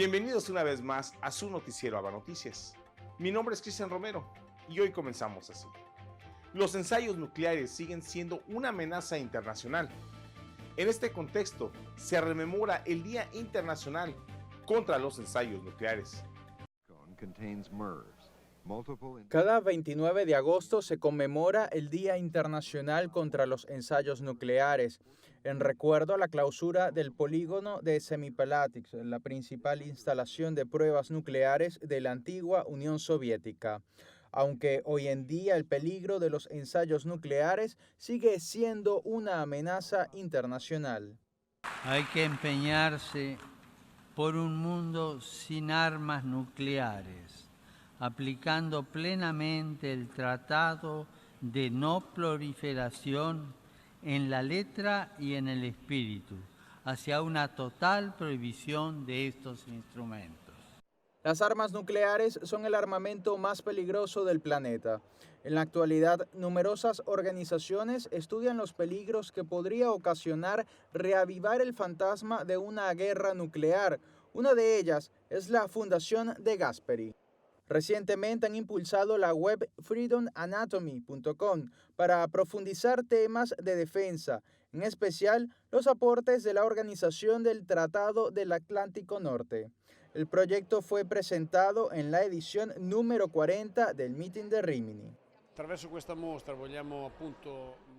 Bienvenidos una vez más a su noticiero Aba Noticias. Mi nombre es Cristian Romero y hoy comenzamos así. Los ensayos nucleares siguen siendo una amenaza internacional. En este contexto, se rememora el Día Internacional contra los Ensayos Nucleares. Cada 29 de agosto se conmemora el Día Internacional contra los Ensayos Nucleares, en recuerdo a la clausura del polígono de Semipalatinsk, la principal instalación de pruebas nucleares de la antigua Unión Soviética. Aunque hoy en día el peligro de los ensayos nucleares sigue siendo una amenaza internacional. Hay que empeñarse por un mundo sin armas nucleares, aplicando plenamente el Tratado de No Proliferación en la letra y en el espíritu, hacia una total prohibición de estos instrumentos. Las armas nucleares son el armamento más peligroso del planeta. En la actualidad, numerosas organizaciones estudian los peligros que podría ocasionar reavivar el fantasma de una guerra nuclear. Una de ellas es la Fundación de Gasperi. Recientemente han impulsado la web freedomanatomy.com para profundizar temas de defensa, en especial los aportes de la Organización del Tratado del Atlántico Norte. El proyecto fue presentado en la edición número 40 del Meeting de Rimini.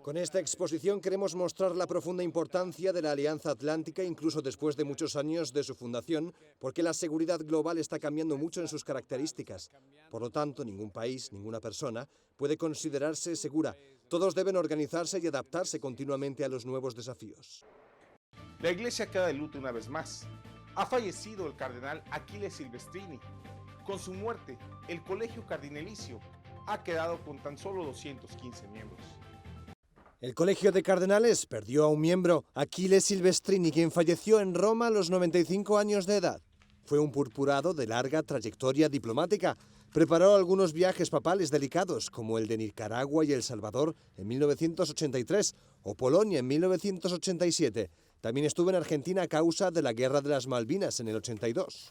Con esta exposición queremos mostrar la profunda importancia de la Alianza Atlántica, incluso después de muchos años de su fundación, porque la seguridad global está cambiando mucho en sus características. Por lo tanto, ningún país, ninguna persona puede considerarse segura. Todos deben organizarse y adaptarse continuamente a los nuevos desafíos. La Iglesia queda de luto una vez más. Ha fallecido el cardenal Achille Silvestrini. Con su muerte, el Colegio Cardinalicio ha quedado con tan solo 215 miembros. El Colegio de Cardenales perdió a un miembro, Achille Silvestrini, quien falleció en Roma a los 95 años de edad. Fue un purpurado de larga trayectoria diplomática. Preparó algunos viajes papales delicados, como el de Nicaragua y El Salvador en 1983 o Polonia en 1987. También estuvo en Argentina a causa de la Guerra de las Malvinas en el 82.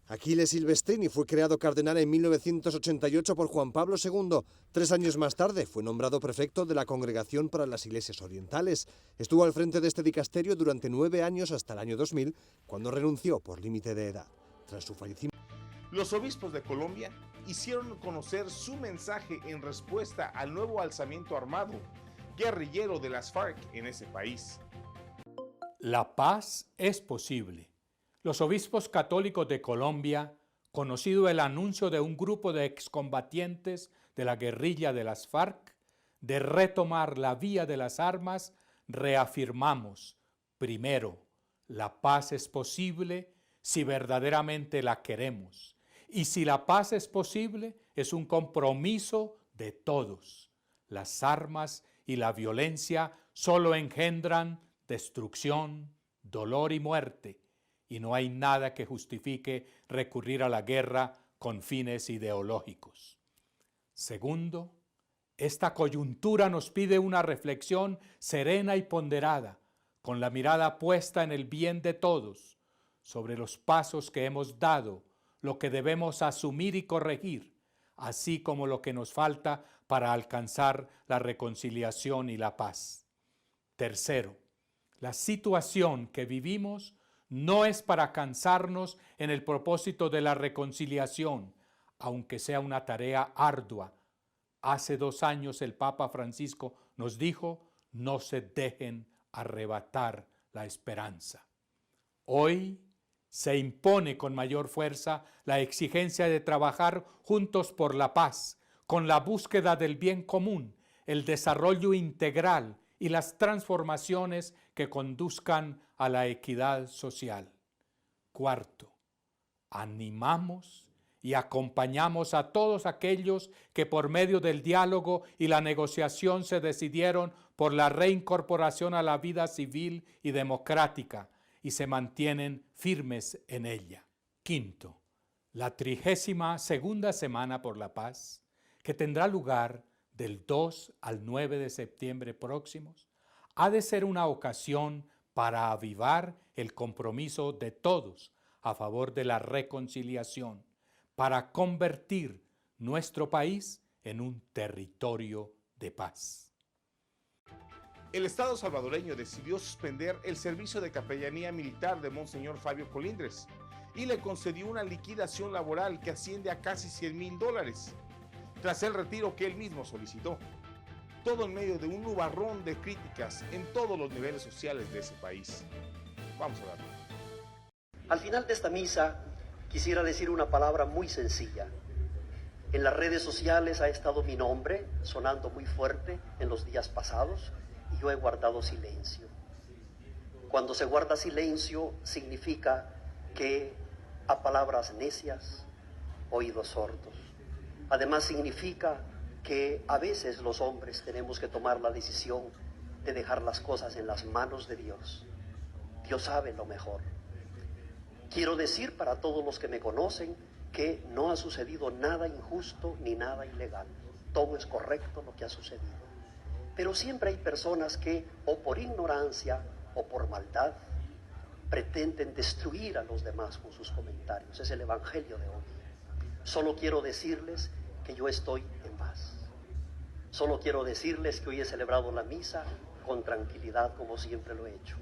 Achille Silvestrini fue creado cardenal en 1988 por Juan Pablo II. 3 años más tarde fue nombrado prefecto de la Congregación para las Iglesias Orientales. Estuvo al frente de este dicasterio durante 9 años hasta el año 2000, cuando renunció por límite de edad. Tras su fallecimiento, los obispos de Colombia hicieron conocer su mensaje en respuesta al nuevo alzamiento armado guerrillero de las FARC en ese país. La paz es posible. Los obispos católicos de Colombia, conocido el anuncio de un grupo de excombatientes de la guerrilla de las FARC, de retomar la vía de las armas, reafirmamos, primero, la paz es posible si verdaderamente la queremos. Y si la paz es posible, es un compromiso de todos. Las armas y la violencia solo engendran destrucción, dolor y muerte, y no hay nada que justifique recurrir a la guerra con fines ideológicos. Segundo, esta coyuntura nos pide una reflexión serena y ponderada, con la mirada puesta en el bien de todos, sobre los pasos que hemos dado, lo que debemos asumir y corregir, así como lo que nos falta para alcanzar la reconciliación y la paz. Tercero, la situación que vivimos no es para cansarnos en el propósito de la reconciliación, aunque sea una tarea ardua. Hace 2 años el Papa Francisco nos dijo, no se dejen arrebatar la esperanza. Hoy se impone con mayor fuerza la exigencia de trabajar juntos por la paz, con la búsqueda del bien común, el desarrollo integral y las transformaciones que conduzcan a la equidad social. Cuarto, animamos y acompañamos a todos aquellos que por medio del diálogo y la negociación se decidieron por la reincorporación a la vida civil y democrática y se mantienen firmes en ella. Quinto, la 32ª Semana por la Paz, que tendrá lugar del 2 al 9 de septiembre próximos, ha de ser una ocasión para avivar el compromiso de todos a favor de la reconciliación para convertir nuestro país en un territorio de paz. El Estado salvadoreño decidió suspender el servicio de capellanía militar de Monseñor Fabio Colindres y le concedió una liquidación laboral que asciende a casi $100,000, tras el retiro que él mismo solicitó. Todo en medio de un nubarrón de críticas en todos los niveles sociales de ese país. Vamos a verlo. Al final de esta misa quisiera decir una palabra muy sencilla. En las redes sociales ha estado mi nombre sonando muy fuerte en los días pasados y yo he guardado silencio. Cuando se guarda silencio significa que a palabras necias, oídos sordos. Además significa que a veces los hombres tenemos que tomar la decisión de dejar las cosas en las manos de Dios. Dios sabe lo mejor. Quiero decir para todos los que me conocen que no ha sucedido nada injusto ni nada ilegal. Todo es correcto lo que ha sucedido. Pero siempre hay personas que o por ignorancia o por maldad pretenden destruir a los demás con sus comentarios. Es el evangelio de hoy. Solo quiero decirles que yo estoy en paz. Solo quiero decirles que hoy he celebrado la misa con tranquilidad como siempre lo he hecho.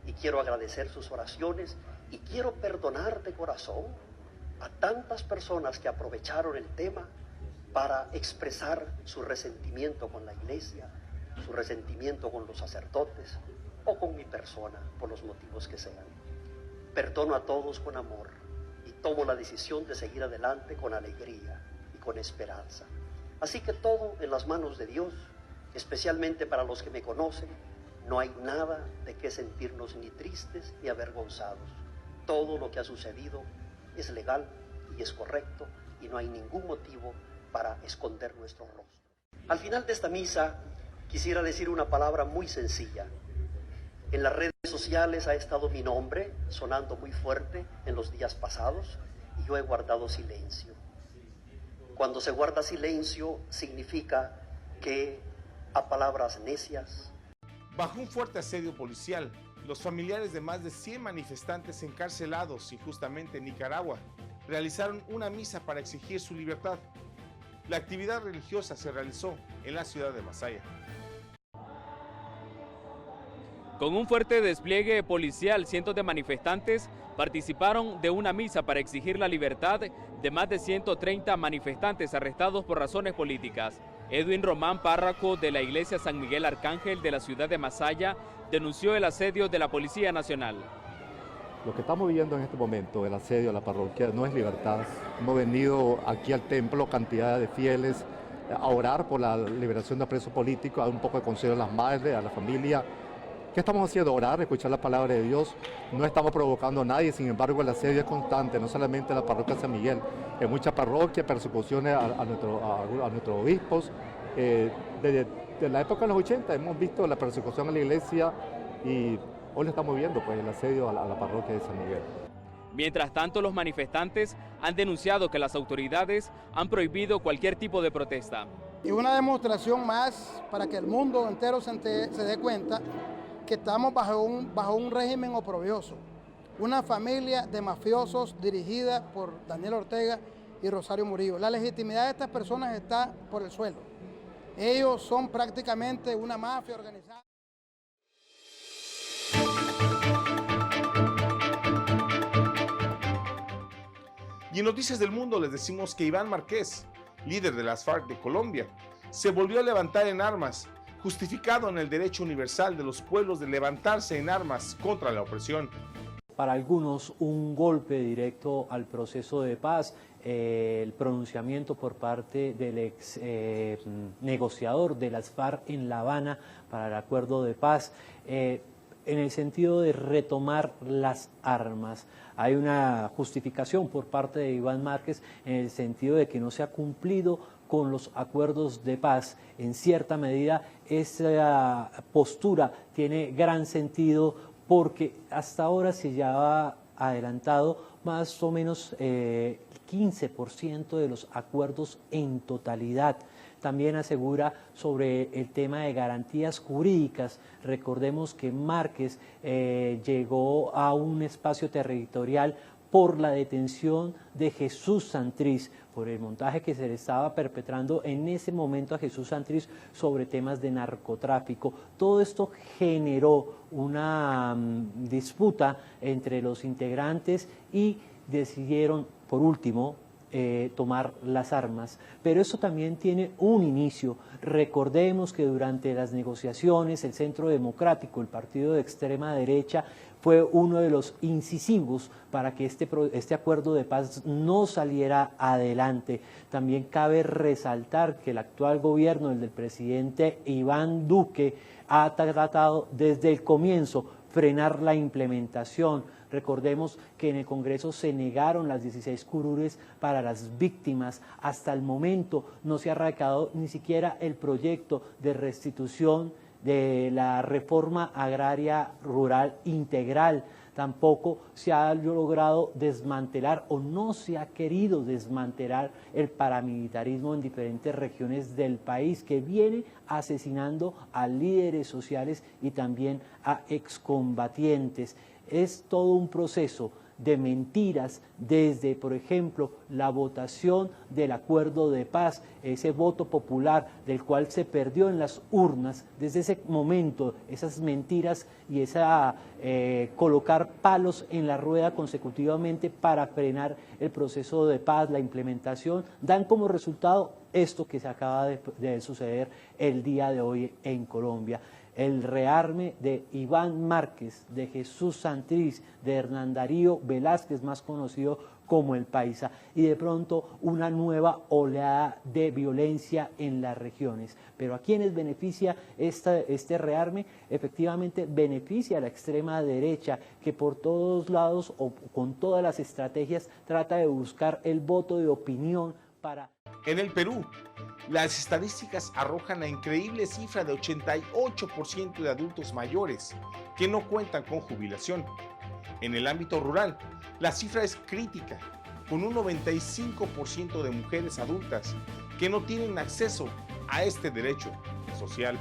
Y quiero agradecer sus oraciones y quiero perdonar de corazón a tantas personas que aprovecharon el tema para expresar su resentimiento con la iglesia, su resentimiento con los sacerdotes o con mi persona, por los motivos que sean. Perdono a todos con amor y tomo la decisión de seguir adelante con alegría y con esperanza. Así que todo en las manos de Dios, especialmente para los que me conocen, no hay nada de qué sentirnos ni tristes ni avergonzados. Todo lo que ha sucedido es legal y es correcto y no hay ningún motivo para esconder nuestro rostro. Al final de esta misa quisiera decir una palabra muy sencilla. En las redes sociales ha estado mi nombre sonando muy fuerte en los días pasados y yo he guardado silencio. Cuando se guarda silencio significa que a palabras necias. Bajo un fuerte asedio policial, los familiares de más de 100 manifestantes encarcelados injustamente en Nicaragua realizaron una misa para exigir su libertad. La actividad religiosa se realizó en la ciudad de Masaya. Con un fuerte despliegue policial, cientos de manifestantes participaron de una misa para exigir la libertad de más de 130 manifestantes arrestados por razones políticas. Edwin Román, párroco de la iglesia San Miguel Arcángel de la ciudad de Masaya, denunció el asedio de la Policía Nacional. Lo que estamos viviendo en este momento, el asedio a la parroquia, no es libertad. Hemos venido aquí al templo cantidad de fieles a orar por la liberación de presos políticos, a dar un poco de consejo a las madres, a la familia. ¿Qué estamos haciendo? Orar, escuchar la palabra de Dios. No estamos provocando a nadie, sin embargo el asedio es constante, no solamente en la parroquia San Miguel. En muchas parroquias, persecuciones a nuestros obispos. Desde la época de los 80 hemos visto la persecución a la iglesia y hoy lo estamos viendo, pues, el asedio a la parroquia de San Miguel. Mientras tanto, los manifestantes han denunciado que las autoridades han prohibido cualquier tipo de protesta. Y una demostración más para que el mundo entero se dé cuenta que estamos bajo un régimen oprobioso, una familia de mafiosos dirigida por Daniel Ortega y Rosario Murillo. La legitimidad de estas personas está por el suelo. Ellos son prácticamente una mafia organizada. Y en Noticias del Mundo les decimos que Iván Márquez, líder de las FARC de Colombia, se volvió a levantar en armas, justificado en el derecho universal de los pueblos de levantarse en armas contra la opresión. Para algunos, un golpe directo al proceso de paz, el pronunciamiento por parte del ex negociador de las FARC en La Habana para el acuerdo de paz, en el sentido de retomar las armas. Hay una justificación por parte de Iván Márquez en el sentido de que no se ha cumplido con los acuerdos de paz. En cierta medida, esa postura tiene gran sentido porque hasta ahora se ya ha adelantado más o menos 15% de los acuerdos en totalidad. También asegura sobre el tema de garantías jurídicas. Recordemos que Márquez llegó a un espacio territorial por la detención de Jesús Santrich, por el montaje que se le estaba perpetrando en ese momento a Jesús Santrich sobre temas de narcotráfico. Todo esto generó una disputa entre los integrantes y decidieron, por último, tomar las armas. Pero eso también tiene un inicio. Recordemos que durante las negociaciones el Centro Democrático, el partido de extrema derecha, fue uno de los incisivos para que este acuerdo de paz no saliera adelante. También cabe resaltar que el actual gobierno, el del presidente Iván Duque, ha tratado desde el comienzo frenar la implementación. Recordemos que en el Congreso se negaron las 16 curules para las víctimas. Hasta el momento no se ha radicado ni siquiera el proyecto de restitución de la reforma agraria rural integral. Tampoco se ha logrado desmantelar o no se ha querido desmantelar el paramilitarismo en diferentes regiones del país, que viene asesinando a líderes sociales y también a excombatientes. Es todo un proceso de mentiras desde, por ejemplo, la votación del acuerdo de paz, ese voto popular del cual se perdió en las urnas. Desde ese momento, esas mentiras y colocar palos en la rueda consecutivamente para frenar el proceso de paz, la implementación, dan como resultado esto que se acaba de suceder el día de hoy en Colombia. El rearme de Iván Márquez, de Jesús Santrich, de Hernán Darío Velázquez, más conocido como el Paisa, y de pronto una nueva oleada de violencia en las regiones. Pero ¿a quiénes beneficia este rearme? Efectivamente beneficia a la extrema derecha, que por todos lados o con todas las estrategias trata de buscar el voto de opinión para... En el Perú, las estadísticas arrojan la increíble cifra de 88% de adultos mayores que no cuentan con jubilación. En el ámbito rural, la cifra es crítica, con un 95% de mujeres adultas que no tienen acceso a este derecho social.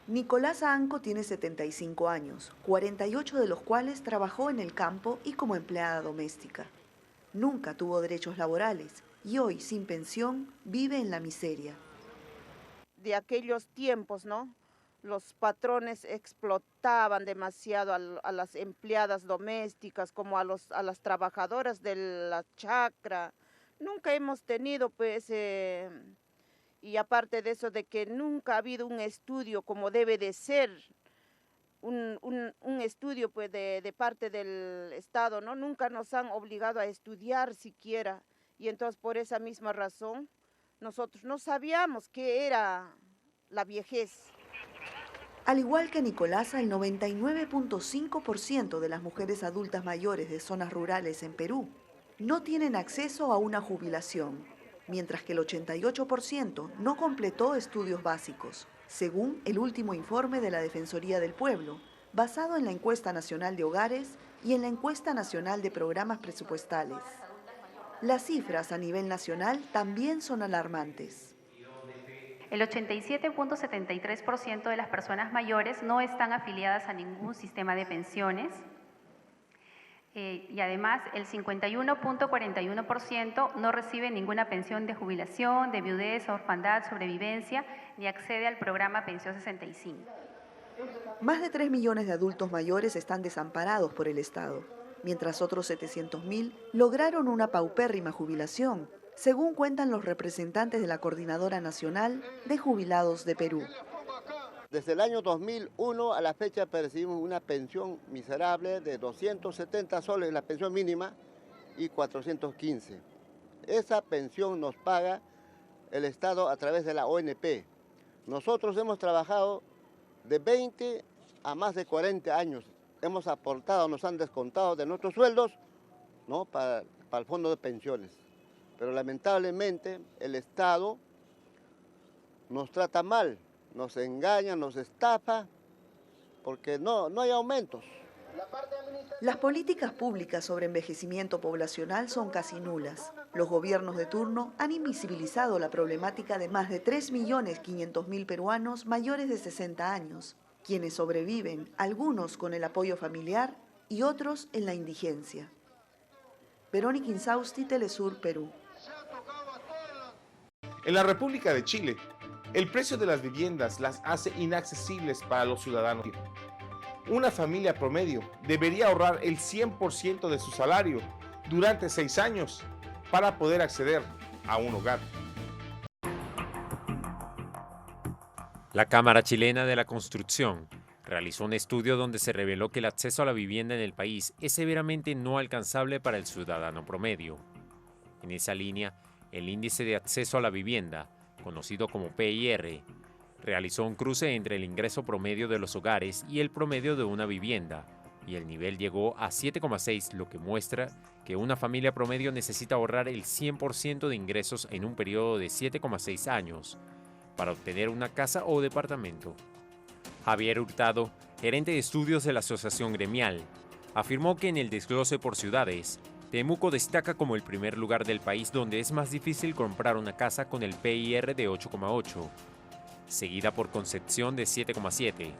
Nicolás Anco tiene 75 años, 48 de los cuales trabajó en el campo y como empleada doméstica. Nunca tuvo derechos laborales y hoy, sin pensión, vive en la miseria. De aquellos tiempos, ¿no? Los patrones explotaban demasiado a las empleadas domésticas, como a las trabajadoras de la chacra. Nunca hemos tenido, pues, y aparte de eso, de que nunca ha habido un estudio como debe de ser, un estudio, pues, de parte del Estado, ¿no? Nunca nos han obligado a estudiar siquiera. Y entonces, por esa misma razón, nosotros no sabíamos qué era la viejez. Al igual que Nicolás, el 99.5% de las mujeres adultas mayores de zonas rurales en Perú no tienen acceso a una jubilación, mientras que el 88% no completó estudios básicos, según el último informe de la Defensoría del Pueblo, basado en la Encuesta Nacional de Hogares y en la Encuesta Nacional de Programas Presupuestales. Las cifras a nivel nacional también son alarmantes. El 87.73% de las personas mayores no están afiliadas a ningún sistema de pensiones y además el 51.41% no recibe ninguna pensión de jubilación, de viudez, orfandad, sobrevivencia ni accede al programa Pensión 65. Más de 3 millones de adultos mayores están desamparados por el Estado, mientras otros 700.000 lograron una paupérrima jubilación, según cuentan los representantes de la Coordinadora Nacional de Jubilados de Perú. Desde el año 2001 a la fecha percibimos una pensión miserable de 270 soles, la pensión mínima, y 415. Esa pensión nos paga el Estado a través de la ONP. Nosotros hemos trabajado de 20 a más de 40 años. Hemos aportado, nos han descontado de nuestros sueldos, ¿no?, para el fondo de pensiones. Pero lamentablemente el Estado nos trata mal, nos engaña, nos estafa, porque no hay aumentos. Las políticas públicas sobre envejecimiento poblacional son casi nulas. Los gobiernos de turno han invisibilizado la problemática de más de 3.500.000 peruanos mayores de 60 años, quienes sobreviven, algunos con el apoyo familiar y otros en la indigencia. Verónica Insausti, Telesur, Perú. En la República de Chile, el precio de las viviendas las hace inaccesibles para los ciudadanos. Una familia promedio debería ahorrar el 100% de su salario durante 6 años para poder acceder a un hogar. La Cámara Chilena de la Construcción realizó un estudio donde se reveló que el acceso a la vivienda en el país es severamente no alcanzable para el ciudadano promedio. En esa línea, el Índice de Acceso a la Vivienda, conocido como PIR, realizó un cruce entre el ingreso promedio de los hogares y el promedio de una vivienda, y el nivel llegó a 7,6, lo que muestra que una familia promedio necesita ahorrar el 100% de ingresos en un periodo de 7,6 años para obtener una casa o departamento. Javier Hurtado, gerente de estudios de la Asociación Gremial, afirmó que en el desglose por ciudades, Temuco destaca como el primer lugar del país donde es más difícil comprar una casa con el PIR de 8,8, seguida por Concepción de 7,7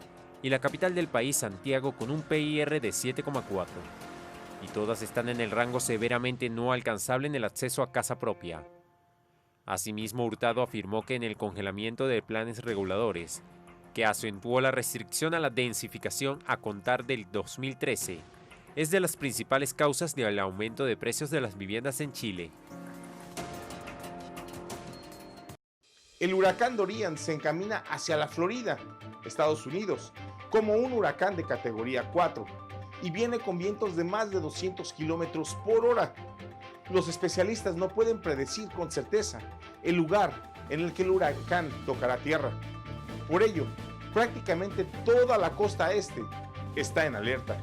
y la capital del país, Santiago, con un PIR de 7,4. Y todas están en el rango severamente no alcanzable en el acceso a casa propia. Asimismo, Hurtado afirmó que en el congelamiento de planes reguladores, que acentuó la restricción a la densificación a contar del 2013, es de las principales causas del aumento de precios de las viviendas en Chile. El huracán Dorian se encamina hacia la Florida, Estados Unidos, como un huracán de categoría 4 y viene con vientos de más de 200 kilómetros por hora. Los especialistas no pueden predecir con certeza el lugar en el que el huracán tocará tierra. Por ello, prácticamente toda la costa este está en alerta.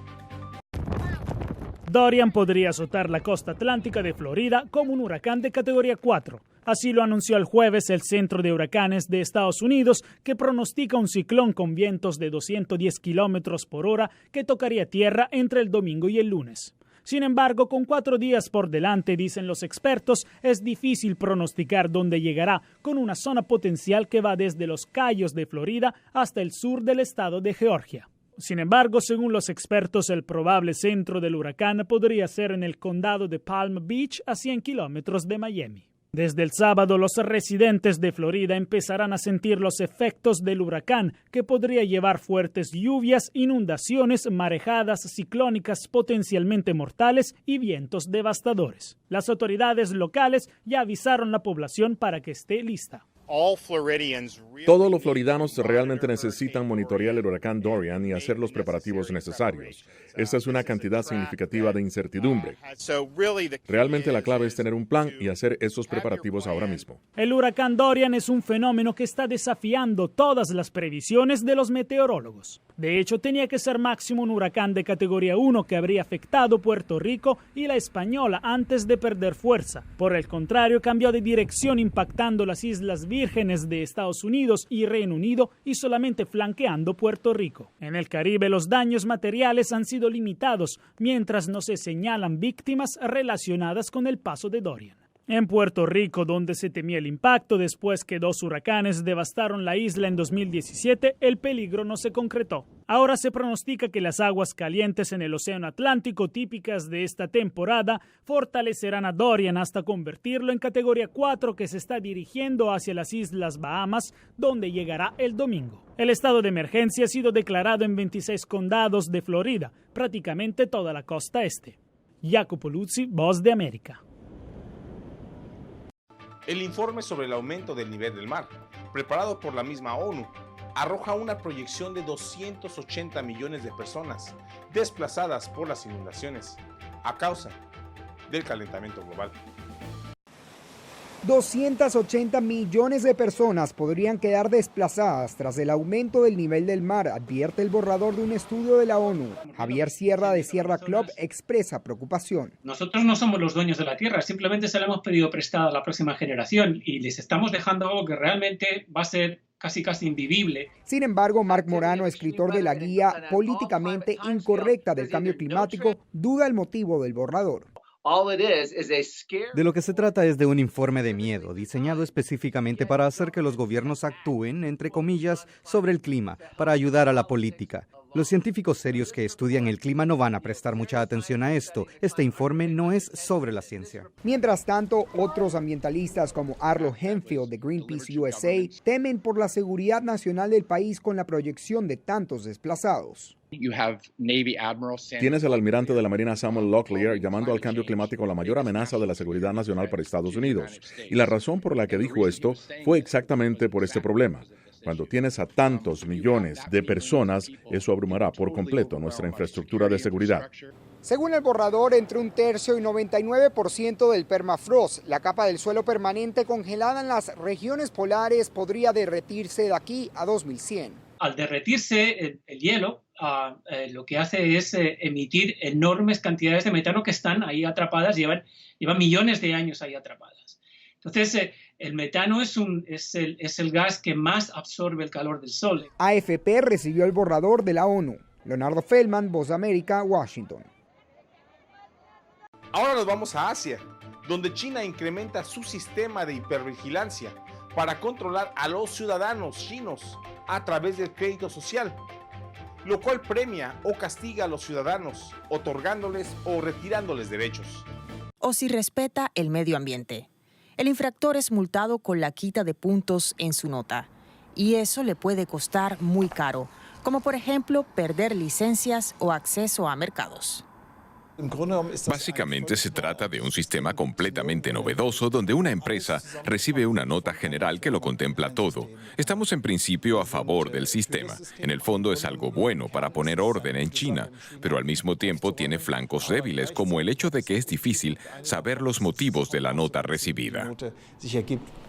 Dorian podría azotar la costa atlántica de Florida como un huracán de categoría 4. Así lo anunció el jueves el Centro de Huracanes de Estados Unidos, que pronostica un ciclón con vientos de 210 kilómetros por hora que tocaría tierra entre el domingo y el lunes. Sin embargo, con 4 días por delante, dicen los expertos, es difícil pronosticar dónde llegará, con una zona potencial que va desde los Cayos de Florida hasta el sur del estado de Georgia. Sin embargo, según los expertos, el probable centro del huracán podría ser en el condado de Palm Beach, a 100 kilómetros de Miami. Desde el sábado, los residentes de Florida empezarán a sentir los efectos del huracán, que podría llevar fuertes lluvias, inundaciones, marejadas ciclónicas potencialmente mortales y vientos devastadores. Las autoridades locales ya avisaron a la población para que esté lista. Todos los floridanos realmente necesitan monitorear el huracán Dorian y hacer los preparativos necesarios. Esta es una cantidad significativa de incertidumbre. Realmente la clave es tener un plan y hacer esos preparativos ahora mismo. El huracán Dorian es un fenómeno que está desafiando todas las previsiones de los meteorólogos. De hecho, tenía que ser máximo un huracán de categoría 1 que habría afectado Puerto Rico y la Española antes de perder fuerza. Por el contrario, cambió de dirección impactando las Islas Vírgenes de Estados Unidos y Reino Unido y solamente flanqueando Puerto Rico. En el Caribe, los daños materiales han sido limitados, mientras no se señalan víctimas relacionadas con el paso de Dorian. En Puerto Rico, donde se temía el impacto después que 2 huracanes devastaron la isla en 2017, el peligro no se concretó. Ahora se pronostica que las aguas calientes en el Océano Atlántico, típicas de esta temporada, fortalecerán a Dorian hasta convertirlo en categoría 4, que se está dirigiendo hacia las Islas Bahamas, donde llegará el domingo. El estado de emergencia ha sido declarado en 26 condados de Florida, prácticamente toda la costa este. Jacopo Luzzi, Voz de América. El informe sobre el aumento del nivel del mar, preparado por la misma ONU, arroja una proyección de 280 millones de personas desplazadas por las inundaciones a causa del calentamiento global. 280 millones de personas podrían quedar desplazadas tras el aumento del nivel del mar, advierte el borrador de un estudio de la ONU. Javier Sierra de Sierra Club expresa preocupación. Nosotros no somos los dueños de la tierra, simplemente se la hemos pedido prestada a la próxima generación y les estamos dejando algo que realmente va a ser casi invivible. Sin embargo, Marc Morano, escritor de la guía Políticamente Incorrecta del Cambio Climático, duda el motivo del borrador. De lo que se trata es de un informe de miedo, diseñado específicamente para hacer que los gobiernos actúen, entre comillas, sobre el clima, para ayudar a la política. Los científicos serios que estudian el clima no van a prestar mucha atención a esto. Este informe no es sobre la ciencia. Mientras tanto, otros ambientalistas como Arlo Henfield de Greenpeace USA temen por la seguridad nacional del país con la proyección de tantos desplazados. Tienes al almirante de la Marina Samuel Locklear llamando al cambio climático la mayor amenaza de la seguridad nacional para Estados Unidos. Y la razón por la que dijo esto fue exactamente por este problema. Cuando tienes a tantos millones de personas, eso abrumará por completo nuestra infraestructura de seguridad. Según el borrador, entre 1/3 y 99% del permafrost, la capa del suelo permanente congelada en las regiones polares, podría derretirse de aquí a 2100. Al derretirse el hielo, lo que hace es emitir enormes cantidades de metano que están ahí atrapadas, llevan millones de años ahí atrapadas. Entonces, el metano es el gas que más absorbe el calor del sol. AFP recibió el borrador de la ONU. Leonardo Feldman, Voz de América, Washington. Ahora nos vamos a Asia, donde China incrementa su sistema de hipervigilancia para controlar a los ciudadanos chinos a través del crédito social, lo cual premia o castiga a los ciudadanos, otorgándoles o retirándoles derechos. O si respeta el medio ambiente. El infractor es multado con la quita de puntos en su nota, y eso le puede costar muy caro, como por ejemplo perder licencias o acceso a mercados. Básicamente se trata de un sistema completamente novedoso donde una empresa recibe una nota general que lo contempla todo. Estamos en principio a favor del sistema. En el fondo es algo bueno para poner orden en China, pero al mismo tiempo tiene flancos débiles, como el hecho de que es difícil saber los motivos de la nota recibida.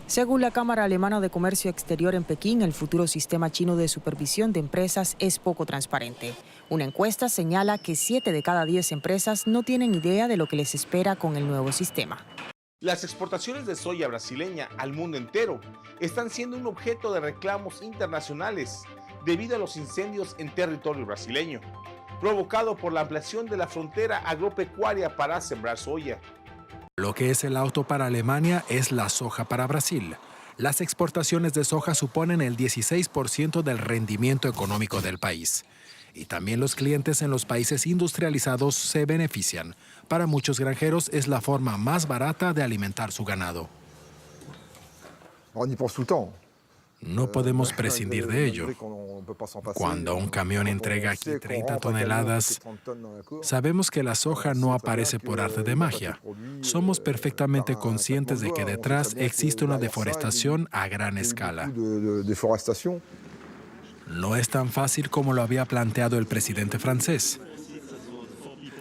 Según la Cámara Alemana de Comercio Exterior en Pekín, el futuro sistema chino de supervisión de empresas es poco transparente. Una encuesta señala que 7 de cada 10 empresas no tienen idea de lo que les espera con el nuevo sistema. Las exportaciones de soya brasileña al mundo entero están siendo un objeto de reclamos internacionales debido a los incendios en territorio brasileño, provocado por la ampliación de la frontera agropecuaria para sembrar soya. Lo que es el auto para Alemania es la soja para Brasil. Las exportaciones de soja suponen el 16% del rendimiento económico del país. Y también los clientes en los países industrializados se benefician. Para muchos granjeros es la forma más barata de alimentar su ganado. No podemos prescindir de ello. Cuando un camión entrega aquí 30 toneladas, sabemos que la soja no aparece por arte de magia. Somos perfectamente conscientes de que detrás existe una deforestación a gran escala. No es tan fácil como lo había planteado el presidente francés.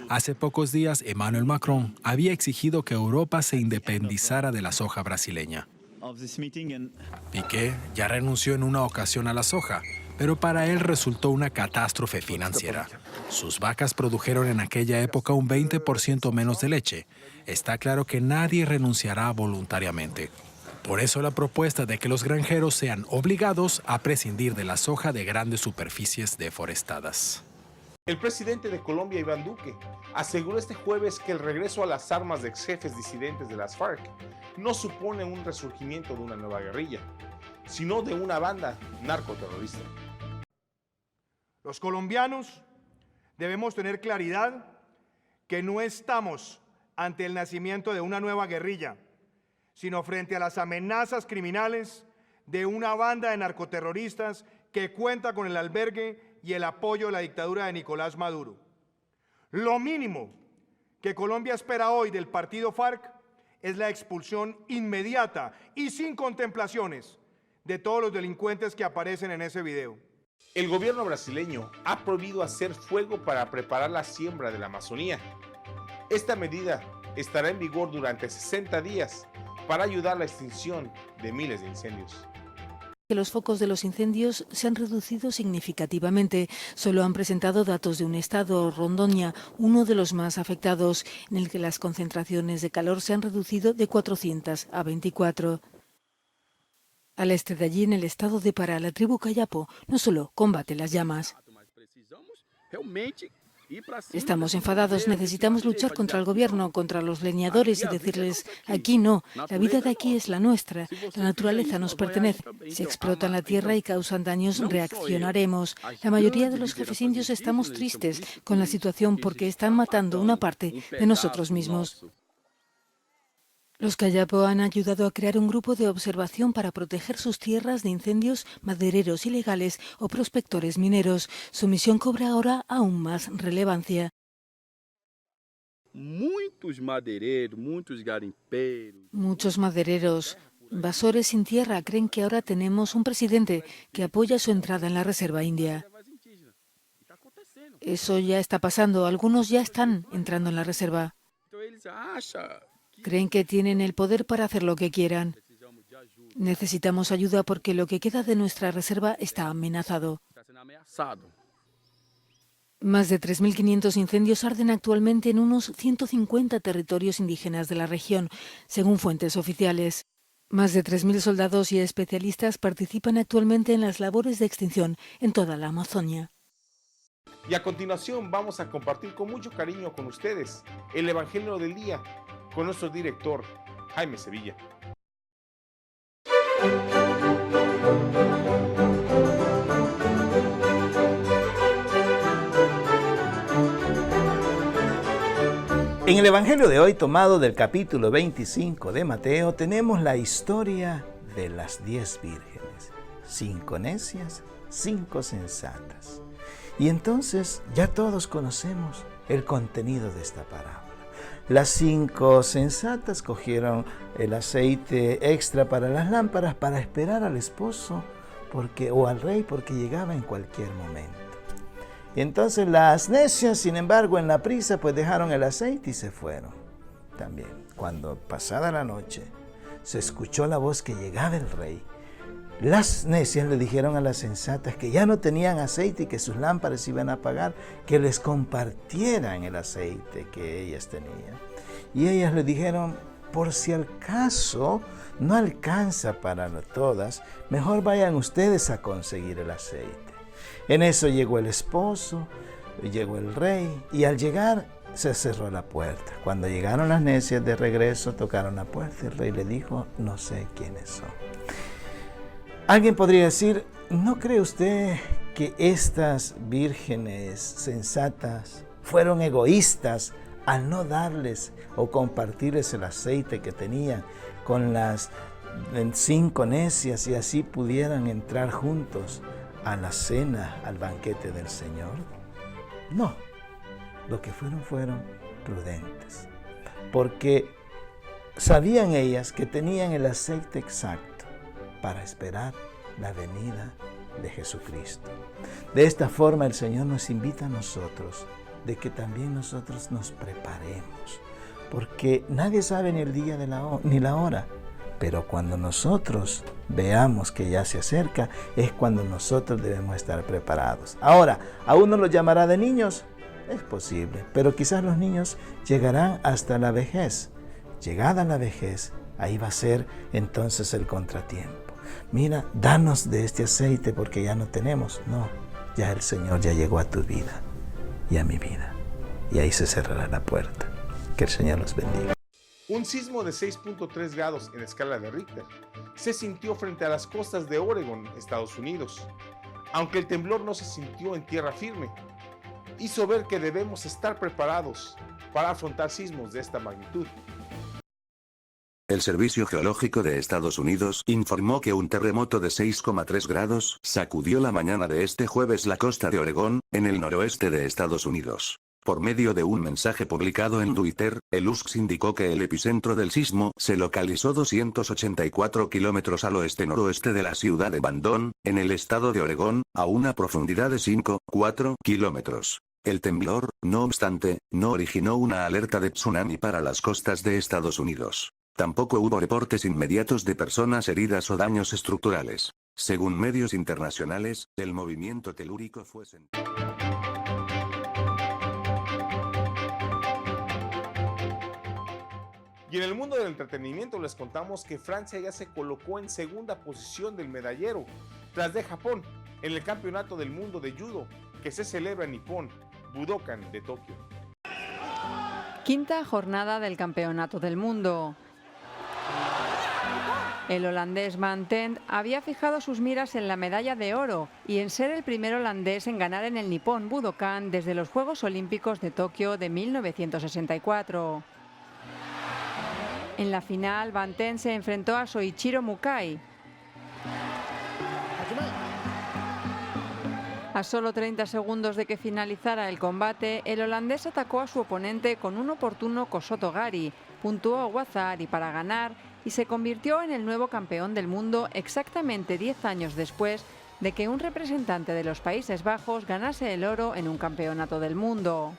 Hace pocos días, Emmanuel Macron había exigido que Europa se independizara de la soja brasileña. Piqué ya renunció en una ocasión a la soja, pero para él resultó una catástrofe financiera. Sus vacas produjeron en aquella época un 20% menos de leche. Está claro que nadie renunciará voluntariamente. Por eso la propuesta de que los granjeros sean obligados a prescindir de la soja de grandes superficies deforestadas. El presidente de Colombia, Iván Duque, aseguró este jueves que el regreso a las armas de ex jefes disidentes de las FARC no supone un resurgimiento de una nueva guerrilla, sino de una banda narcoterrorista. Los colombianos debemos tener claridad que no estamos ante el nacimiento de una nueva guerrilla, sino frente a las amenazas criminales de una banda de narcoterroristas que cuenta con el albergue y el apoyo de la dictadura de Nicolás Maduro. Lo mínimo que Colombia espera hoy del partido FARC es la expulsión inmediata y sin contemplaciones de todos los delincuentes que aparecen en ese video. El gobierno brasileño ha prohibido hacer fuego para preparar la siembra de la Amazonía. Esta medida estará en vigor durante 60 días para ayudar a la extinción de miles de incendios. Los focos de los incendios se han reducido significativamente. Solo han presentado datos de un estado, Rondônia, uno de los más afectados, en el que las concentraciones de calor se han reducido de 400 a 24. Al este de allí, en el estado de Pará, la tribu Kayapo no solo combate las llamas. Estamos enfadados, necesitamos luchar contra el gobierno, contra los leñadores y decirles, aquí no, la vida de aquí es la nuestra, la naturaleza nos pertenece. Si explotan la tierra y causan daños, reaccionaremos. La mayoría de los jefes indios estamos tristes con la situación porque están matando una parte de nosotros mismos. Los Kayapo han ayudado a crear un grupo de observación para proteger sus tierras de incendios madereros ilegales o prospectores mineros. Su misión cobra ahora aún más relevancia. Muchos madereros, invasores sin tierra, creen que ahora tenemos un presidente que apoya su entrada en la reserva india. Eso ya está pasando, algunos ya están entrando en la reserva. Creen que tienen el poder para hacer lo que quieran. Necesitamos ayuda porque lo que queda de nuestra reserva está amenazado. Más de 3.500 incendios arden actualmente en unos 150 territorios indígenas de la región, según fuentes oficiales. Más de 3.000 soldados y especialistas participan actualmente en las labores de extinción en toda la Amazonia. Y a continuación vamos a compartir con mucho cariño con ustedes el Evangelio del Día con nuestro director, Jaime Sevilla. En el Evangelio de hoy, tomado del capítulo 25 de Mateo, tenemos la historia de las 10 vírgenes, 5 necias, 5 sensatas. Y entonces ya todos conocemos el contenido de esta parábola. Las 5 sensatas cogieron el aceite extra para las lámparas para esperar al esposo o al rey porque llegaba en cualquier momento. Y entonces las necias, sin embargo, en la prisa, pues dejaron el aceite y se fueron. También, cuando pasada la noche, se escuchó la voz que llegaba el rey. Las necias le dijeron a las sensatas que ya no tenían aceite y que sus lámparas iban a apagar, que les compartieran el aceite que ellas tenían. Y ellas le dijeron, por si al caso no alcanza para todas, mejor vayan ustedes a conseguir el aceite. En eso llegó el esposo, llegó el rey, y al llegar se cerró la puerta. Cuando llegaron las necias de regreso, tocaron la puerta y el rey le dijo, no sé quiénes son. Alguien podría decir, ¿no cree usted que estas vírgenes sensatas fueron egoístas al no darles o compartirles el aceite que tenían con las 5 necias y así pudieran entrar juntos a la cena, al banquete del Señor? No, lo que fueron prudentes, porque sabían ellas que tenían el aceite exacto para esperar la venida de Jesucristo. De esta forma el Señor nos invita a nosotros de que también nosotros nos preparemos, porque nadie sabe ni el día ni la hora, pero cuando nosotros veamos que ya se acerca, es cuando nosotros debemos estar preparados. Ahora, ¿a uno lo llamará de niños? Es posible, pero quizás los niños llegarán hasta la vejez. Llegada la vejez, ahí va a ser entonces el contratiempo. Mira, danos de este aceite porque ya no tenemos. No, ya el Señor ya llegó a tu vida y a mi vida. Y ahí se cerrará la puerta. Que el Señor los bendiga. Un sismo de 6.3 grados en escala de Richter se sintió frente a las costas de Oregon, Estados Unidos. Aunque el temblor no se sintió en tierra firme, hizo ver que debemos estar preparados para afrontar sismos de esta magnitud. El Servicio Geológico de Estados Unidos informó que un terremoto de 6,3 grados sacudió la mañana de este jueves la costa de Oregón, en el noroeste de Estados Unidos. Por medio de un mensaje publicado en Twitter, el USGS indicó que el epicentro del sismo se localizó 284 kilómetros al oeste-noroeste de la ciudad de Bandon, en el estado de Oregón, a una profundidad de 5,4 kilómetros. El temblor, no obstante, no originó una alerta de tsunami para las costas de Estados Unidos. Tampoco hubo reportes inmediatos de personas heridas o daños estructurales. Según medios internacionales, el movimiento telúrico fue sentido. Y en el mundo del entretenimiento les contamos que Francia ya se colocó en segunda posición del medallero, tras de Japón, en el Campeonato del Mundo de Judo, que se celebra en Nippon, Budokan de Tokio. Quinta jornada del Campeonato del Mundo. El holandés Van Tent había fijado sus miras en la medalla de oro y en ser el primer holandés en ganar en el Nippon Budokan desde los Juegos Olímpicos de Tokio de 1964. En la final, Van Tent se enfrentó a Soichiro Mukai. A solo 30 segundos de que finalizara el combate, el holandés atacó a su oponente con un oportuno Kosotogari, puntuó a Wazari para ganar y se convirtió en el nuevo campeón del mundo exactamente 10 años después de que un representante de los Países Bajos ganase el oro en un campeonato del mundo.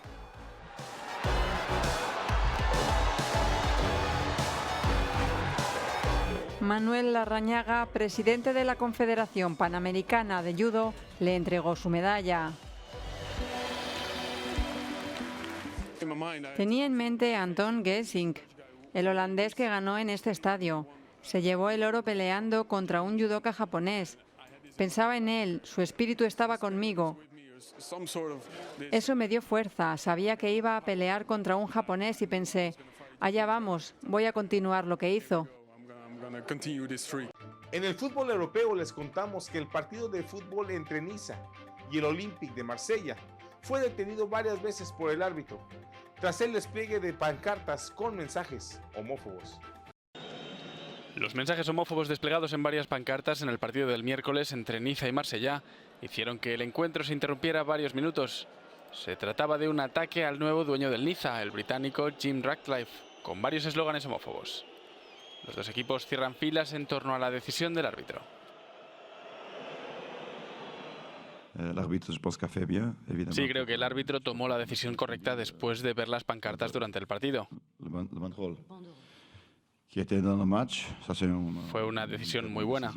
Manuel Larrañaga, presidente de la Confederación Panamericana de Judo, le entregó su medalla. Tenía en mente a Anton Geesink, el holandés que ganó en este estadio. Se llevó el oro peleando contra un judoka japonés. Pensaba en él, su espíritu estaba conmigo. Eso me dio fuerza, sabía que iba a pelear contra un japonés y pensé, allá vamos, voy a continuar lo que hizo. En el fútbol europeo les contamos que el partido de fútbol entre Niza y el Olympique de Marsella fue detenido varias veces por el árbitro, tras el despliegue de pancartas con mensajes homófobos. Los mensajes homófobos desplegados en varias pancartas en el partido del miércoles entre Niza y Marsella hicieron que el encuentro se interrumpiera varios minutos. Se trataba de un ataque al nuevo dueño del Niza, el británico Jim Ratcliffe, con varios eslóganes homófobos. Los dos equipos cierran filas en torno a la decisión del árbitro. Sí, creo que el árbitro tomó la decisión correcta después de ver las pancartas durante el partido. Fue una decisión muy buena.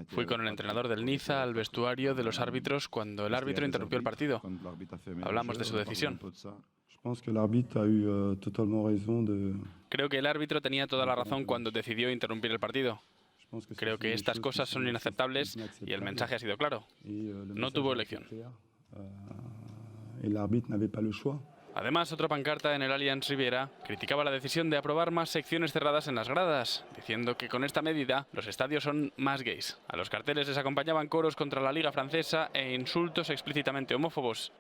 Fui con el entrenador del Niza al vestuario de los árbitros cuando el árbitro interrumpió el partido. Hablamos de su decisión. Creo que el árbitro tenía toda la razón cuando decidió interrumpir el partido. Creo que estas cosas son inaceptables y el mensaje ha sido claro. No tuvo elección. Además, otra pancarta en el Allianz Riviera criticaba la decisión de aprobar más secciones cerradas en las gradas, diciendo que con esta medida los estadios son más gays. A los carteles les acompañaban coros contra la Liga Francesa e insultos explícitamente homófobos.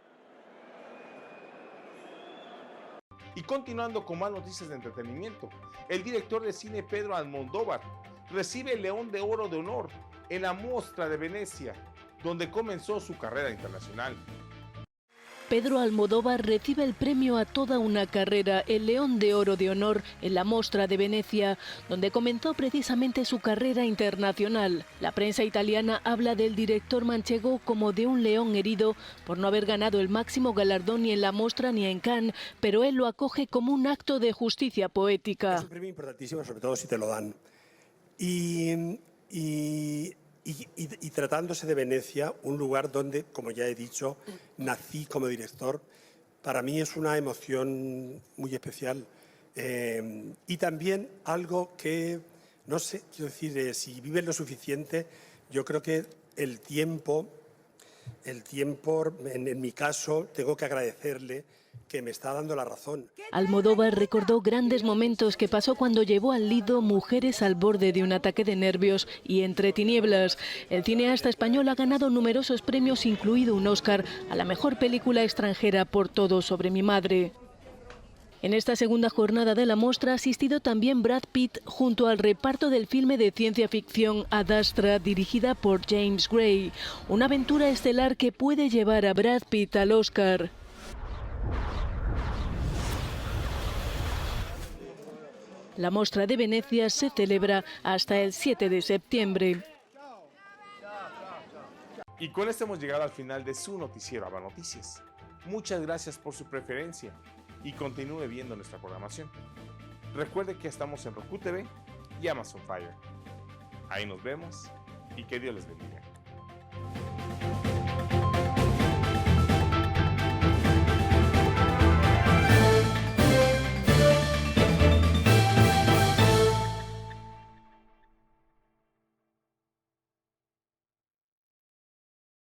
Y continuando con más noticias de entretenimiento, el director de cine Pedro Almodóvar recibe el León de Oro de Honor en la Mostra de Venecia, donde comenzó su carrera internacional. Pedro Almodóvar recibe el premio a toda una carrera, el León de Oro de Honor, en la Mostra de Venecia, donde comenzó precisamente su carrera internacional. La prensa italiana habla del director manchego como de un león herido por no haber ganado el máximo galardón ni en la Mostra ni en Cannes, pero él lo acoge como un acto de justicia poética. Es un premio importantísimo, sobre todo si te lo dan. Y tratándose de Venecia, un lugar donde, como ya he dicho, nací como director, para mí es una emoción muy especial. Y también algo que, no sé, quiero decir, si vives lo suficiente, yo creo que el tiempo, en mi caso, tengo que agradecerle que me está dando la razón. Almodóvar recordó grandes momentos que pasó cuando llevó al Lido Mujeres al borde de un ataque de nervios y Entre tinieblas. El cineasta español ha ganado numerosos premios, incluido un Oscar a la mejor película extranjera por Todo sobre mi madre. En esta segunda jornada de la Mostra ha asistido también Brad Pitt junto al reparto del filme de ciencia ficción Ad Astra, dirigida por James Gray, una aventura estelar que puede llevar a Brad Pitt al Oscar. La Mostra de Venecia se celebra hasta el 7 de septiembre. Y con esto hemos llegado al final de su noticiero Aba Noticias. Muchas gracias por su preferencia y continúe viendo nuestra programación. Recuerde que estamos en Roku TV y Amazon Fire. Ahí nos vemos y que Dios les bendiga.